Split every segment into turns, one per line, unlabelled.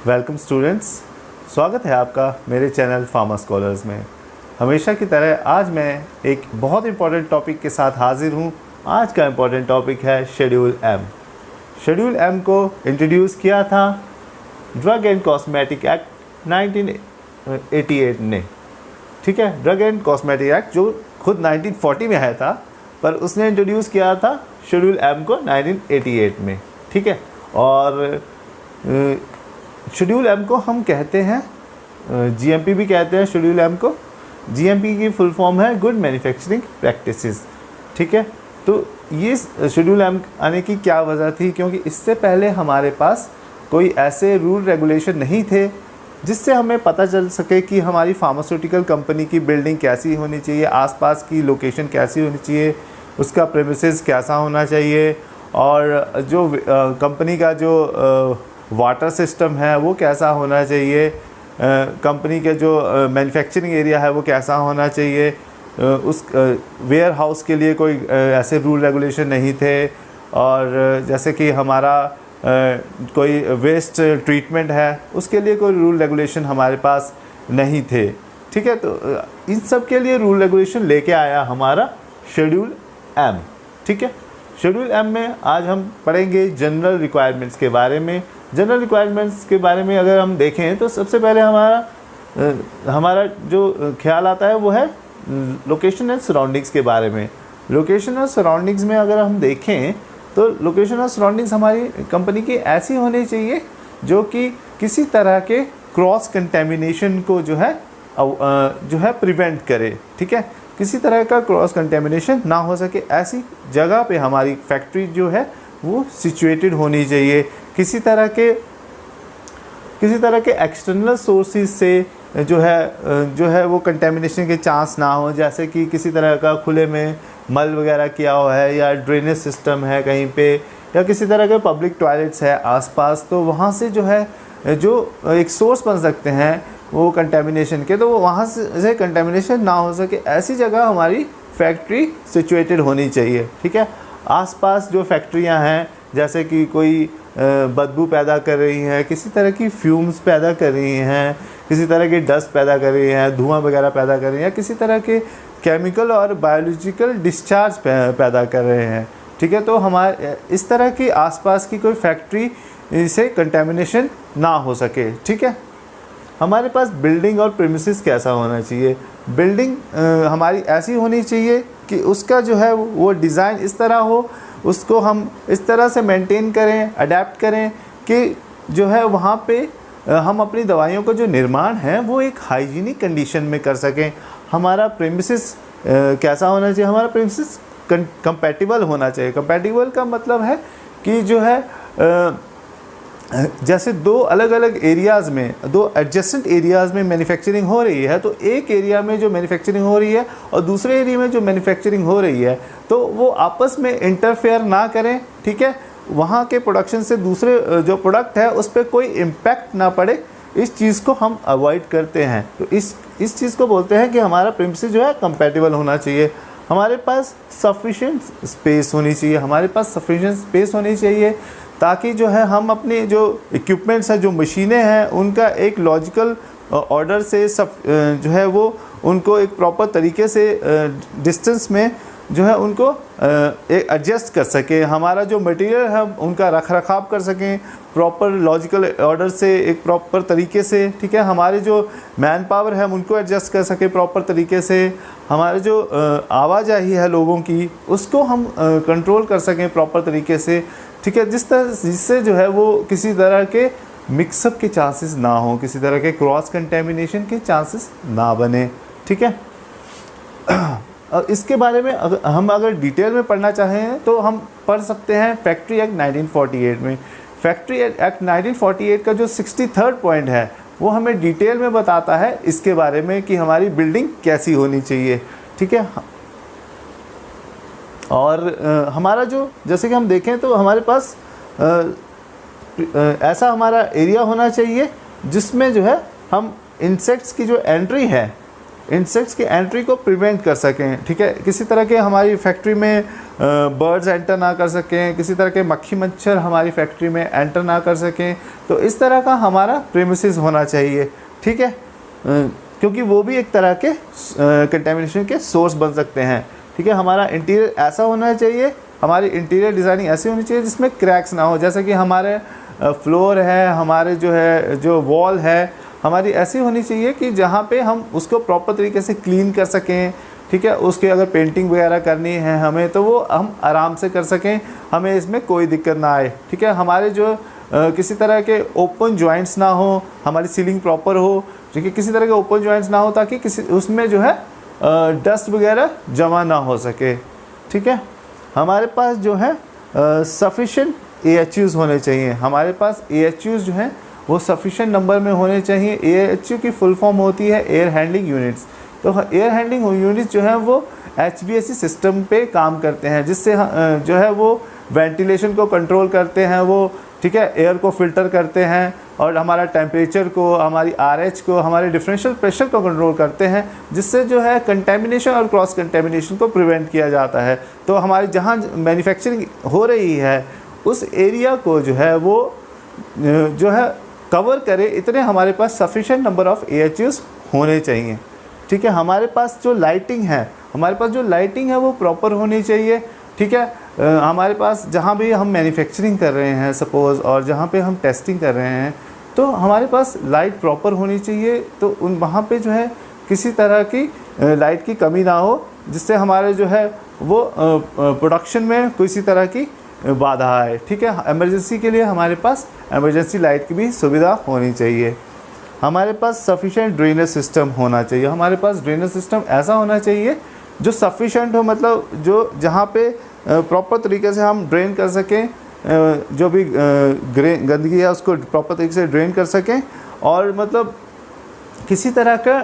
Welcome students, स्वागत है आपका मेरे चैनल फार्मा स्कॉलर्स में। हमेशा की तरह आज मैं एक बहुत इंपॉर्टेंट टॉपिक के साथ हाजिर हूँ। आज का इंपॉर्टेंट टॉपिक है शेड्यूल एम। शेड्यूल एम को इंट्रोड्यूस किया था ड्रग एंड कॉस्मेटिक एक्ट 1988 ने। ठीक है, ड्रग एंड कॉस्मेटिक एक्ट जो खुद 1940 में आया था, पर उसने इंट्रोड्यूस किया था शेड्यूल एम को 1988 में। ठीक है, और शेड्यूल एम को हम कहते हैं जीएमपी भी कहते हैं। शेड्यूल एम को जीएमपी की फुल फॉर्म है गुड मैन्युफैक्चरिंग प्रैक्टिसेस। ठीक है, तो ये शेड्यूल एम आने की क्या वजह थी? क्योंकि इससे पहले हमारे पास कोई ऐसे रूल रेगुलेशन नहीं थे जिससे हमें पता चल सके कि हमारी फार्मास्यूटिकल कंपनी की बिल्डिंग कैसी होनी चाहिए, आसपास की लोकेशन कैसी होनी चाहिए, उसका प्रेमिसेस कैसा होना चाहिए, और जो कंपनी का जो वाटर सिस्टम है वो कैसा होना चाहिए, कंपनी के जो मैन्युफैक्चरिंग एरिया है वो कैसा होना चाहिए। उस वेयर हाउस के लिए कोई ऐसे रूल रेगुलेशन नहीं थे, और जैसे कि हमारा कोई वेस्ट ट्रीटमेंट है उसके लिए कोई रूल रेगुलेशन हमारे पास नहीं थे। ठीक है, तो इन सब के लिए रूल रेगुलेशन लेके आया हमारा शेड्यूल एम। ठीक है, शेड्यूल एम में आज हम पढ़ेंगे जनरल रिक्वायरमेंट्स के बारे में। जनरल रिक्वायरमेंट्स के बारे में अगर हम देखें तो सबसे पहले हमारा जो ख्याल आता है वो है लोकेशन एंड सराउंडिंग्स के बारे में। लोकेशन और सराउंडिंग्स में अगर हम देखें तो लोकेशन और सराउंडिंग्स हमारी कंपनी की ऐसी होनी चाहिए जो कि किसी तरह के क्रॉस कंटेमिनेशन को जो है प्रिवेंट करे। ठीक है, किसी तरह का क्रॉस कंटेमिनेशन ना हो सके, ऐसी जगह पे हमारी फैक्ट्री जो है वो सिचुएटेड होनी चाहिए। किसी तरह के एक्सटर्नल सोर्सेज से जो है वो कंटेमिनेशन के चांस ना हो, जैसे कि किसी तरह का खुले में मल वगैरह किया हुआ है, या ड्रेनेज सिस्टम है कहीं पे, या किसी तरह के पब्लिक टॉयलेट्स है आसपास, तो वहाँ से जो है जो एक सोर्स बन सकते हैं वो कंटेमिनेशन के, तो वो वहाँ से कंटेमिनेशन ना हो सके, ऐसी जगह हमारी फैक्ट्री सिचुएटेड होनी चाहिए। ठीक है, आसपास जो फैक्ट्रियाँ हैं जैसे कि कोई बदबू पैदा कर रही हैं, किसी तरह की फ्यूम्स पैदा कर रही हैं, किसी तरह की डस्ट पैदा कर रही हैं, धुआं वगैरह पैदा कर रही हैं, किसी तरह के केमिकल और बायोलॉजिकल डिस्चार्ज पैदा कर रहे हैं। ठीक है, तो हमारे इस तरह की आसपास की कोई फैक्ट्री से कंटेमिनेशन ना हो सके। ठीक है, हमारे पास बिल्डिंग और प्रीमिसेस कैसा होना चाहिए? बिल्डिंग हमारी ऐसी होनी चाहिए कि उसका जो है वो डिज़ाइन इस तरह हो, उसको हम इस तरह से मेंटेन करें, अडेप्ट करें कि जो है वहाँ पे हम अपनी दवाइयों का जो निर्माण है वो एक हाइजीनिक कंडीशन में कर सकें। हमारा प्रीमिसेस कैसा होना चाहिए? हमारा प्रीमिसेस कंपैटिबल होना चाहिए। कंपैटिबल का मतलब है कि जो है जैसे दो अलग अलग एरियाज़ में, दो एडजेसेंट एरियाज़ में मैन्युफैक्चरिंग हो रही है, तो एक एरिया में जो मैन्युफैक्चरिंग हो रही है और दूसरे एरिया में जो मैन्युफैक्चरिंग हो रही है, तो वो आपस में इंटरफेयर ना करें। ठीक है, वहाँ के प्रोडक्शन से दूसरे जो प्रोडक्ट है उस पर कोई इम्पैक्ट ना पड़े, इस चीज़ को हम अवॉइड करते हैं। तो इस चीज़ को बोलते हैं कि हमारा प्रीमिसेस जो है कंपैटिबल होना चाहिए। हमारे पास सफिशिएंट स्पेस होनी चाहिए, हमारे पास सफिशिएंट स्पेस होनी चाहिए ताकि जो है हम अपने जो इक्विपमेंट्स हैं, जो मशीनें हैं, उनका एक लॉजिकल ऑर्डर से जो है वो उनको एक प्रॉपर तरीके से डिस्टेंस में जो है उनको एडजस्ट कर सकें। हमारा जो मटेरियल है उनका रख रखाव कर सकें प्रॉपर लॉजिकल ऑर्डर से, एक प्रॉपर तरीके से। ठीक है, हमारे जो मैन पावर है हम उनको एडजस्ट कर सकें प्रॉपर तरीके से। हमारे जो आवाजाही है लोगों की उसको हम कंट्रोल कर सकें प्रॉपर तरीके से। ठीक है, जिससे जो है वो किसी तरह के मिक्सअप के चांसेस ना हो, किसी तरह के क्रॉस कंटेमिनेशन के चांसेस ना बने। ठीक है, और इसके बारे में अगर डिटेल में पढ़ना चाहें तो हम पढ़ सकते हैं फैक्ट्री एक्ट 1948 में। फैक्ट्री एक्ट 1948 का जो 63rd पॉइंट है वो हमें डिटेल में बताता है इसके बारे में कि हमारी बिल्डिंग कैसी होनी चाहिए। ठीक है, और हमारा जो जैसे कि हम देखें तो हमारे पास ऐसा हमारा एरिया होना चाहिए जिसमें जो है हम इंसेक्ट्स की जो एंट्री है इंसेक्ट्स की एंट्री को प्रिवेंट कर सकें, ठीक है। किसी तरह के हमारी फैक्ट्री में बर्ड्स एंटर ना कर सकें, किसी तरह के मक्खी मच्छर हमारी फैक्ट्री में एंटर ना कर सकें, तो इस तरह का हमारा प्रीमिसेस होना चाहिए, ठीक है। क्योंकि वो भी एक तरह के कंटेमिनेशन के सोर्स बन सकते हैं, ठीक है। हमारा इंटीरियर ऐसा होना चाहिए, हमारी इंटीरियर डिज़ाइनिंग ऐसी होनी चाहिए जिसमें क्रैक्स ना हो, जैसे कि हमारे फ्लोर है, हमारे जो वॉल है हमारी ऐसी होनी चाहिए कि जहाँ पे हम उसको प्रॉपर तरीके से क्लीन कर सकें, ठीक है। उसके अगर पेंटिंग वगैरह करनी है हमें तो वो हम आराम से कर सकें, हमें इसमें कोई दिक्कत ना आए, ठीक है। हमारे किसी तरह के ओपन जॉइंट्स ना हो, हमारी सीलिंग प्रॉपर हो, ठीक है। किसी तरह के ओपन जॉइंट्स ना हो ताकि उसमें डस्ट वगैरह जमा ना हो सके, ठीक है। हमारे पास सफिशेंट AHUs होने चाहिए, हमारे पास AHUs जो हैं वो सफिशेंट नंबर में होने चाहिए। AHU की फुल फॉर्म होती है एयर हैंडलिंग यूनिट्स। तो एयर हैंडलिंग यूनिट्स जो है वो HVAC सिस्टम पे काम करते हैं, जिससे वो वेंटिलेशन को कंट्रोल करते हैं, वो ठीक है, एयर को फिल्टर करते हैं और हमारा टेम्परेचर को, हमारी RH को, हमारे डिफरेंशियल प्रेशर को कंट्रोल करते हैं, जिससे कंटेमिनेशन और क्रॉस कंटेमिनेशन को प्रिवेंट किया जाता है। तो हमारी जहाँ मैन्युफैक्चरिंग हो रही है उस एरिया को वो कवर करे, इतने हमारे पास सफिशेंट नंबर ऑफ़ AHUs होने चाहिए, ठीक है। हमारे पास जो लाइटिंग है वो प्रॉपर होनी चाहिए, ठीक है। हमारे पास जहाँ भी हम मैन्युफैक्चरिंग कर रहे हैं सपोज़, और जहाँ पे हम टेस्टिंग कर रहे हैं, तो हमारे पास लाइट प्रॉपर होनी चाहिए। तो वहाँ पे किसी तरह की लाइट की कमी ना हो, जिससे हमारे वो प्रोडक्शन में किसी तरह की बाधा आए, ठीक है। इमरजेंसी के लिए हमारे पास इमरजेंसी लाइट की भी सुविधा होनी चाहिए। हमारे पास सफिशेंट ड्रेनेज सिस्टम होना चाहिए। हमारे पास ड्रेनेज सिस्टम ऐसा होना चाहिए जो सफिशेंट हो, मतलब जहाँ पे प्रॉपर तरीके से हम ड्रेन कर सकें, जो भी गंदगी है उसको प्रॉपर तरीके से ड्रेन कर सकें, और मतलब किसी तरह का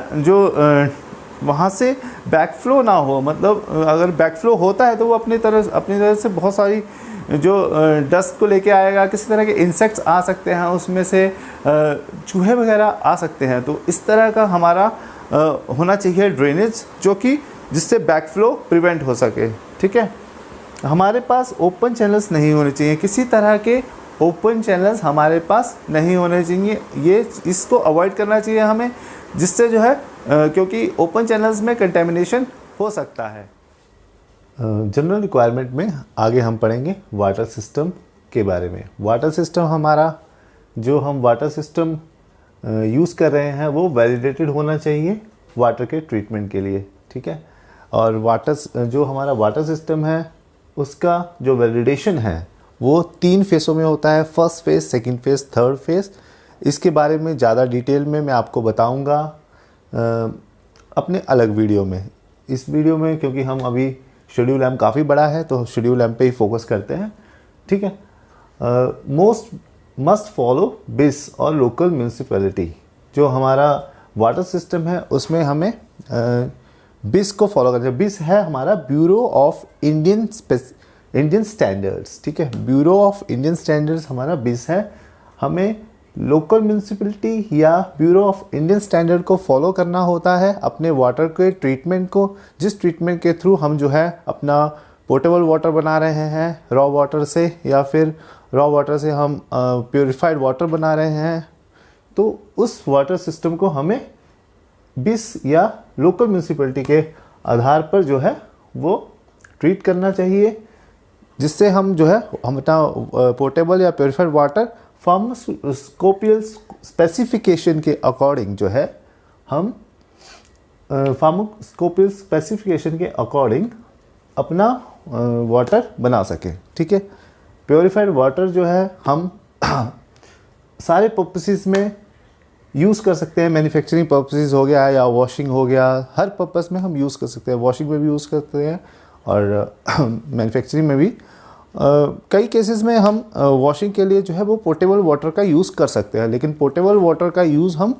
वहाँ से बैकफ्लो ना हो। मतलब अगर बैकफ्लो होता है तो वो अपनी तरह से बहुत सारी डस्ट को लेके आएगा, किसी तरह के इंसेक्ट्स आ सकते हैं, उसमें से चूहे वगैरह आ सकते हैं। तो इस तरह का हमारा होना चाहिए ड्रेनेज, जिससे बैकफ्लो प्रिवेंट हो सके, ठीक है। हमारे पास ओपन चैनल्स नहीं होने चाहिए, किसी तरह के ओपन चैनल्स हमारे पास नहीं होने चाहिए। इसको अवॉइड करना चाहिए हमें, जिससे क्योंकि ओपन चैनल्स में कंटेमिनेशन हो सकता है। जनरल रिक्वायरमेंट में आगे हम पढ़ेंगे वाटर सिस्टम के बारे में। वाटर सिस्टम हमारा हम वाटर सिस्टम यूज़ कर रहे हैं वो वैलिडेटेड होना चाहिए वाटर के ट्रीटमेंट के लिए, ठीक है। और हमारा वाटर सिस्टम है उसका वैलिडेशन है वो 3 फेज़ों में होता है, first phase, second phase, third phase. इसके बारे में ज़्यादा डिटेल में मैं आपको बताऊंगा अपने अलग वीडियो में। इस वीडियो में क्योंकि हम अभी शेड्यूल एम काफ़ी बड़ा है तो शेड्यूल एम पे ही फोकस करते हैं, ठीक है। मस्ट फॉलो BIS और लोकल म्यूनिसिपैलिटी। जो हमारा वाटर सिस्टम है उसमें हमें BIS को फॉलो करना है। BIS है हमारा ब्यूरो ऑफ इंडियन स्टैंडर्ड्स, ठीक है। ब्यूरो ऑफ इंडियन स्टैंडर्ड्स हमारा BIS है। हमें लोकल म्यूनिसिपैलिटी या ब्यूरो ऑफ इंडियन स्टैंडर्ड को फॉलो करना होता है अपने वाटर के ट्रीटमेंट को, जिस ट्रीटमेंट के थ्रू हम अपना पोर्टेबल वाटर बना रहे हैं रॉ वाटर से, या फिर रॉ वाटर से हम प्योरीफाइड वाटर बना रहे हैं, तो उस वाटर सिस्टम को हमें BIS या लोकल म्यूनिसिपैलिटी के आधार पर वो ट्रीट करना चाहिए, जिससे हम अपना पोर्टेबल या प्योरीफाइड वाटर फार्मास्यूटिकल स्पेसिफिकेशन के अकॉर्डिंग हम फार्मास्यूटिकल स्पेसिफिकेशन के अकॉर्डिंग अपना वाटर बना सकें, ठीक है। प्योरीफाइड वाटर हम सारे पर्पसेस में यूज़ कर सकते हैं। मैन्युफैक्चरिंग पर्पसेस हो गया या वॉशिंग हो गया, हर पर्पस में हम यूज़ कर सकते हैं। वॉशिंग में भी यूज़ करते हैं और मैन्युफैक्चरिंग में भी कई केसेस में हम वॉशिंग के लिए वो पोर्टेबल वाटर का यूज़ कर सकते हैं, लेकिन पोर्टेबल वाटर का यूज़ हम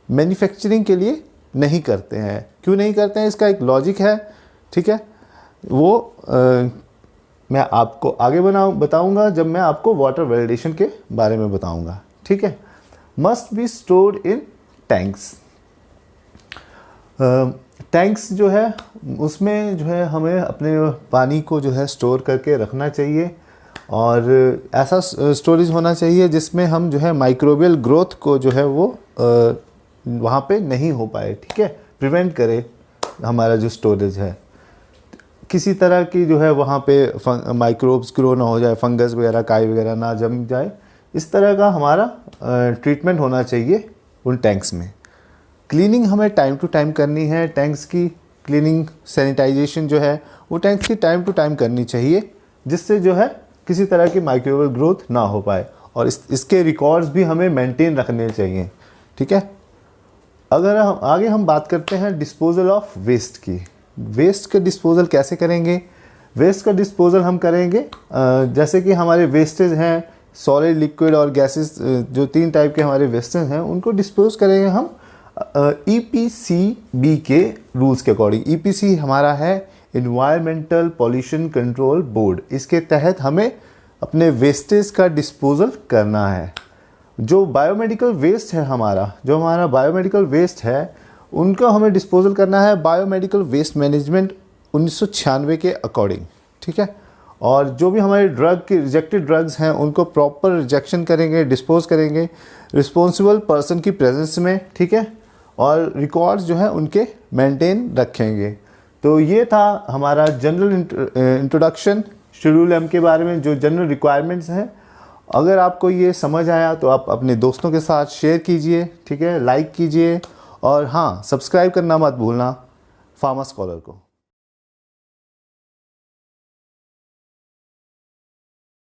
मैन्युफैक्चरिंग के लिए नहीं करते हैं। क्यों नहीं करते हैं, इसका एक लॉजिक है, ठीक है। वो मैं आपको आगे बताऊंगा जब मैं आपको वाटर वैलिडेशन के बारे में बताऊंगा, ठीक है। Must be stored in tanks. Tanks जो है उसमें जो है हमें अपने पानी को जो है स्टोर करके रखना चाहिए, और ऐसा स्टोरेज होना चाहिए जिसमें हम जो है माइक्रोबियल ग्रोथ को जो है वो वहाँ पे नहीं हो पाए, ठीक है, प्रिवेंट करे हमारा जो स्टोरेज है। किसी तरह की जो है वहाँ पे माइक्रोब्स ग्रो ना हो जाए, फंगस वगैरह काई वगैरह ना जम जाए, इस तरह का हमारा ट्रीटमेंट होना चाहिए उन टैंक्स में। क्लीनिंग हमें टाइम टू टाइम करनी है, टैंक्स की क्लीनिंग सैनिटाइजेशन जो है वो टैंक्स की टाइम टू टाइम करनी चाहिए, जिससे जो है किसी तरह की माइक्रोबियल ग्रोथ ना हो पाए, और इसके रिकॉर्ड्स भी हमें मेंटेन रखने चाहिए, ठीक है। अगर हम आगे बात करते हैं डिस्पोजल ऑफ वेस्ट की। वेस्ट का डिस्पोजल कैसे करेंगे? वेस्ट का डिस्पोजल हम करेंगे जैसे कि हमारे वेस्टेज हैं सॉलिड, लिक्विड और गैसेस, जो 3 टाइप के हमारे वेस्टेज हैं उनको डिस्पोज करेंगे हम EPCB के रूल्स के अकॉर्डिंग। EPC हमारा है इन्वायरमेंटल पॉल्यूशन कंट्रोल बोर्ड। इसके तहत हमें अपने वेस्टेज का डिस्पोजल करना है। जो बायोमेडिकल वेस्ट है जो हमारा बायोमेडिकल वेस्ट है उनका हमें डिस्पोजल करना है बायोमेडिकल वेस्ट मैनेजमेंट 1996 के अकॉर्डिंग, ठीक है। और जो भी हमारे ड्रग के रिजेक्टेड ड्रग्स हैं उनको प्रॉपर रिजेक्शन करेंगे, डिस्पोज करेंगे रिस्पॉन्सिबल पर्सन की प्रेजेंस में, ठीक है, और रिकॉर्ड्स जो है उनके मेंटेन रखेंगे। तो ये था हमारा जनरल इंट्रोडक्शन शेड्यूल एम के बारे में, जो जनरल रिक्वायरमेंट्स हैं। अगर आपको ये समझ आया तो आप अपने दोस्तों के साथ शेयर कीजिए, ठीक है, लाइक कीजिए, और हाँ, सब्सक्राइब करना मत भूलना फार्मा स्कॉलर को।